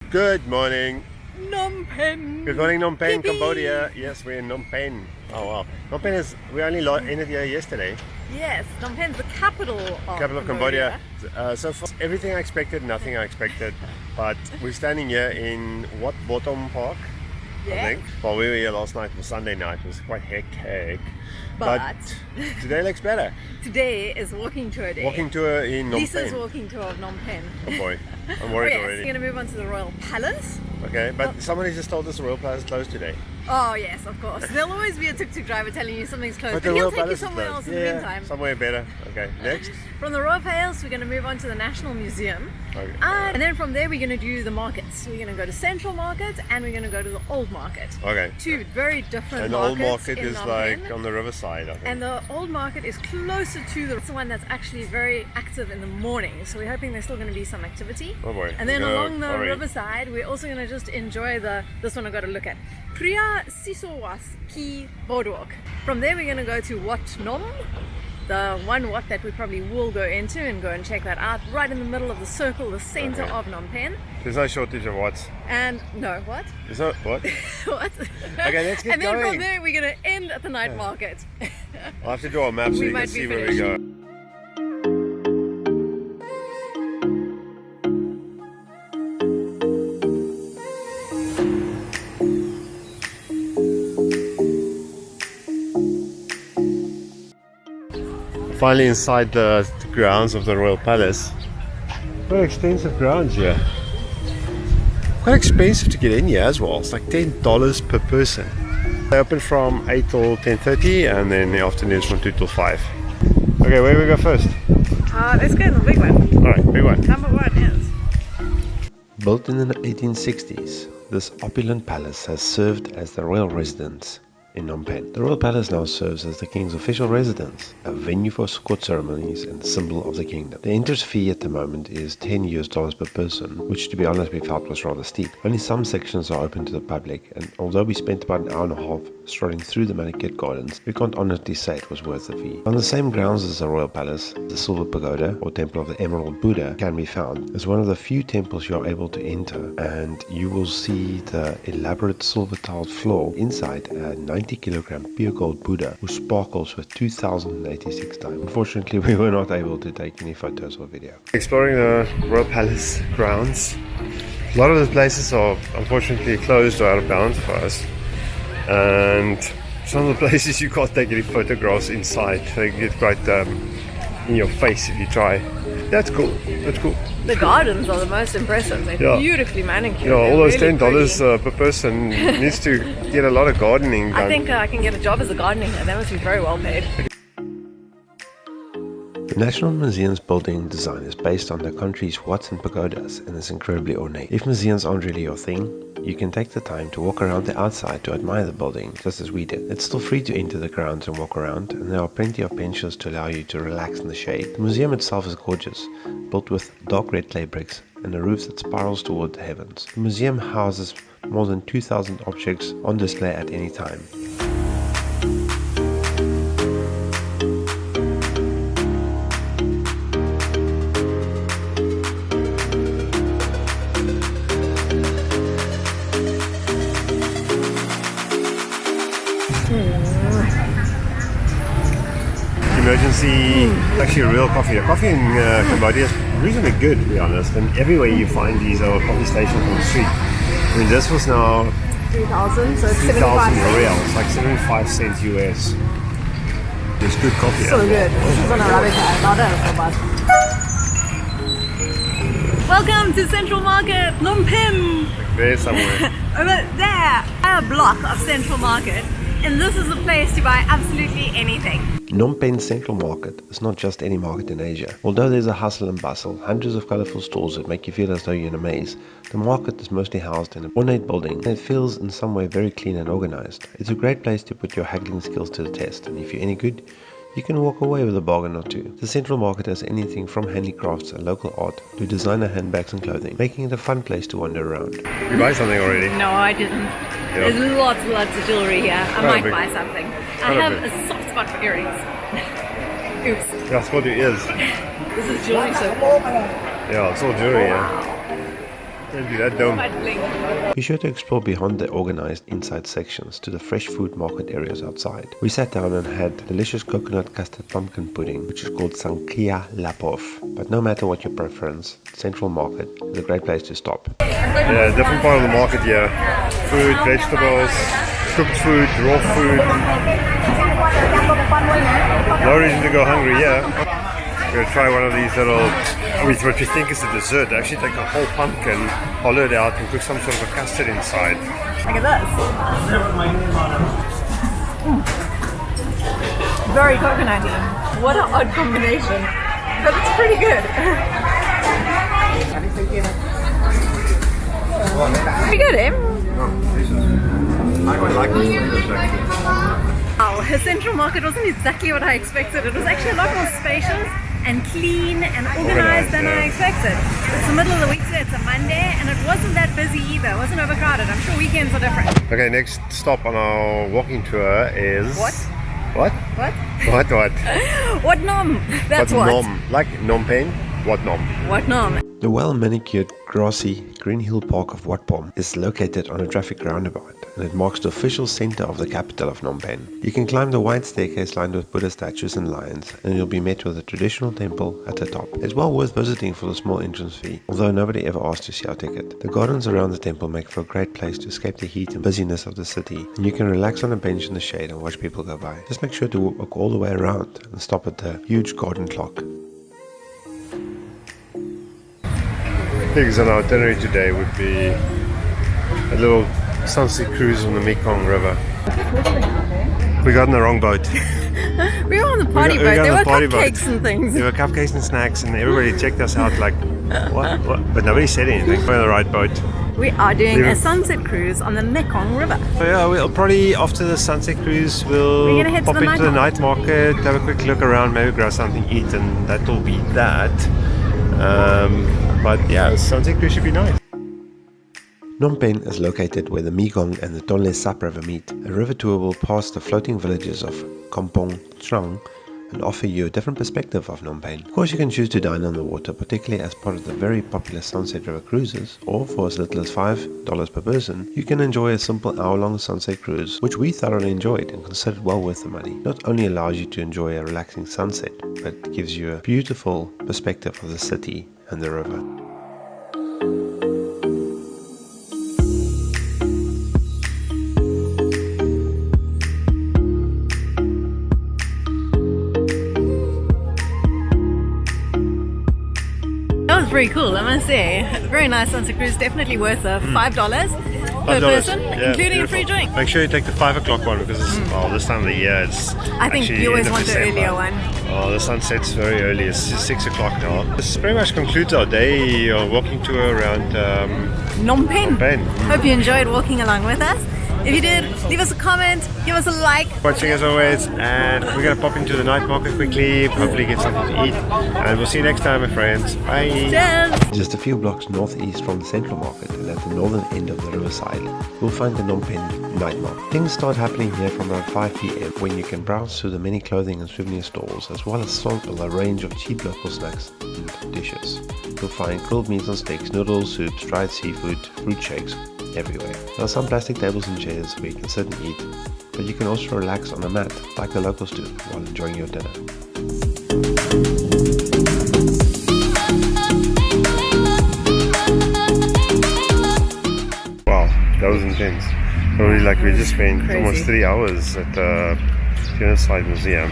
Good morning. Phnom Penh. Good morning, Phnom Penh, Yippee. Cambodia. Yes, we're in Phnom Penh. Oh wow. Phnom Penh is, we only ended here yesterday. Yes, Phnom Penh is the capital of Cambodia. So far, everything I expected, nothing I expected. But we're standing here in Wat Phnom Park, I think. Well, we were here last night, was Sunday night. It was quite hectic. But today looks better. Today is walking tour day. Walking tour in Phnom Penh. Lisa's walking tour of Phnom Penh. Oh boy, I'm worried already. We're going to move on to the Royal Palace. Okay, but somebody just told us the Royal Palace is closed today. Oh yes, of course. There'll always be a tuk-tuk driver telling you something's closed, But but the he'll Royal take you Palace is somewhere closed. else in the meantime. Somewhere better. Okay, next. From the Royal Palace, we're going to move on to the National Museum. Okay. And then from there, we're going to do the markets. We're going to go to Central Market and we're going to go to the Old Market. Okay. Two very different And the markets. Old Market in is Phnom like Penh. on the riverside, I think. And the Old Market is closer to the one that's actually very active in the morning. So we're hoping there's still going to be some activity. Oh boy. And then along the already. riverside, we're also going to just enjoy this one I've got to look at. Priya Sisowas Ki Boardwalk. From there, we're going to go to Wat Phnom. The one Wat that we probably will go into and go and check that out. Right in the middle of the circle, the center of Phnom Penh. There's no shortage of Wats. And no, what? There's no, what? What? Okay, let's get and then going. from there, we're going to end at the night market. I'll have to draw a map so We you can might see be where we finished. go. Finally inside the grounds of the Royal Palace. Very extensive grounds here. Quite expensive to get in here as well. It's like $10 per person. They open from 8 till 10:30 and then the afternoons from 2 till 5. Okay, where do we go first? Let's go to the big one. Alright, big one. Number one is... Built in the 1860s, this opulent palace has served as the royal residence in Phnom Penh. The royal palace now serves as the king's official residence, a venue for court ceremonies and symbol of the kingdom. The entrance fee at the moment is $10 per person, which to be honest we felt was rather steep. Only some sections are open to the public, and although we spent about an hour and a half strolling through the manicured gardens, we can't honestly say it was worth the fee. On the same grounds as the royal palace, the Silver Pagoda, or Temple of the Emerald Buddha, can be found. It's one of the few temples you are able to enter, and you will see the elaborate silver tiled floor inside a 90-kilogram pure gold Buddha who sparkles with 2086 diamonds. Unfortunately, we were not able to take any photos or video. Exploring the Royal Palace grounds. A lot of the places are unfortunately closed or out of bounds for us. And some of the places you can't take any photographs inside. They get quite in your face if you try. That's cool. That's cool. The gardens are the most impressive. They're beautifully manicured. You know, all those really $10 per person needs to get a lot of gardening done. I think I can get a job as a gardener here. That must be very well paid. The National Museum's building design is based on the country's Wats and pagodas and is incredibly ornate. If museums aren't really your thing, you can take the time to walk around the outside to admire the building, just as we did. It's still free to enter the grounds and walk around, and there are plenty of benches to allow you to relax in the shade. The museum itself is gorgeous, built with dark red clay bricks and a roof that spirals toward the heavens. The museum houses more than 2,000 objects on display at any time. Emergency, actually real coffee. The coffee in Cambodia is reasonably good, to be honest, and everywhere you find these little coffee stations on the street. I mean, this was now 3,000, so it's 3,000 75 reals, like 75 cents US. It's good coffee. So good. This is on Arabica, not a Welcome to Central Market, Phnom Penh. There somewhere. Over there, a block of Central Market, and this is the place to buy absolutely anything. Phnom Penh Central Market is not just any market in Asia. Although there's a hustle and bustle, hundreds of colorful stalls that make you feel as though you're in a maze, the market is mostly housed in an ornate building and it feels in some way very clean and organized. It's a great place to put your haggling skills to the test, and if you're any good, you can walk away with a bargain or two. The Central Market has anything from handicrafts and local art to designer handbags and clothing, making it a fun place to wander around. You buy something already? No, I didn't. Yeah. There's lots and lots of jewelry here. I might big. buy something. I have a soft spot for earrings. Oops. Yeah, it's called your ears. This is jewelry, so Yeah, it's all jewelry, yeah. Don't do that, dumb. Be sure to explore beyond the organized inside sections to the fresh food market areas outside. We sat down and had delicious coconut custard pumpkin pudding, which is called Sangkia Lapov. But no matter what your preference, Central Market is a great place to stop. Yeah, different part of the market here. Food, vegetables, cooked food, raw food. No reason to go hungry here. We're gonna try one of these little, what we think is a dessert. They actually take a whole pumpkin, hollow it out and cook some sort of a custard inside. Look at this. Very coconutty. What an odd combination. But it's pretty good. Pretty good, eh? I quite like this actually. Wow, the Central Market wasn't exactly what I expected. It was actually a lot more spacious and clean and organized than I expected. It's the middle of the week today, it's a Monday, and it wasn't that busy either. It wasn't overcrowded. I'm sure weekends are different. Okay, next stop on our walking tour is... What? What? What? What? Wat Phnom. That's Wat what. Phnom. Like Phnom Penh, Wat Phnom. Wat Phnom. The well-manicured, grassy, green hill park of Wat Phnom is located on a traffic roundabout, and it marks the official center of the capital of Phnom Penh. You can climb the wide staircase lined with Buddha statues and lions, and you'll be met with a traditional temple at the top. It's well worth visiting for the small entrance fee, although nobody ever asks to see our ticket. The gardens around the temple make for a great place to escape the heat and busyness of the city, and you can relax on a bench in the shade and watch people go by. Just make sure to walk all the way around and stop at the huge garden clock. Things on our itinerary today would be a little sunset cruise on the Mekong River. We got on the wrong boat. We were on the party boat. There were cupcakes and things. There were cupcakes and snacks, and everybody checked us out like, what? But nobody said anything. We're on the right boat. We are doing a sunset cruise on the Mekong River. So yeah, we'll probably, after the sunset cruise, We're gonna head to pop the into the night market, have a quick look around, maybe grab something to eat, and that'll be that. But yeah, the sunset cruise should be nice. Phnom Penh is located where the Mekong and the Tonle Sap River meet. A river tour will pass the floating villages of Kampong Trang and offer you a different perspective of Phnom Penh. Of course, you can choose to dine on the water, particularly as part of the very popular Sunset River cruises, or for as little as $5 per person, you can enjoy a simple hour-long sunset cruise, which we thoroughly enjoyed and considered well worth the money. Not only allows you to enjoy a relaxing sunset, but gives you a beautiful perspective of the city and the river. That was very cool, I must say. Very nice sunset cruise, definitely worth $5 per person, including a free drink. Make sure you take the 5 o'clock one because this time of the year it's I think you always want the earlier one. Oh, the sun sets very early. It's 6 o'clock now. This pretty much concludes our day, our walking tour around Phnom Penh. Phnom Penh. Hope you enjoyed walking along with us. If you did, leave us a comment, give us a like. Watching as always, and we're going to pop into the night market quickly, hopefully get something to eat, and we'll see you next time, my friends. Bye! Cheers! Just a few blocks northeast from the Central Market and at the northern end of the riverside, we'll find the Phnom Penh night market. Things start happening here from around 5 p.m. when you can browse through the many clothing and souvenir stores as well as sample a range of cheap local snacks and dishes. You'll find grilled meats on sticks, noodles, soups, dried seafood, fruit shakes, everywhere. There are some plastic tables and chairs where you can sit and eat, but you can also relax on a mat like the locals do while enjoying your dinner. Wow, that was intense. Probably like we just spent almost 3 hours at the Genocide Museum.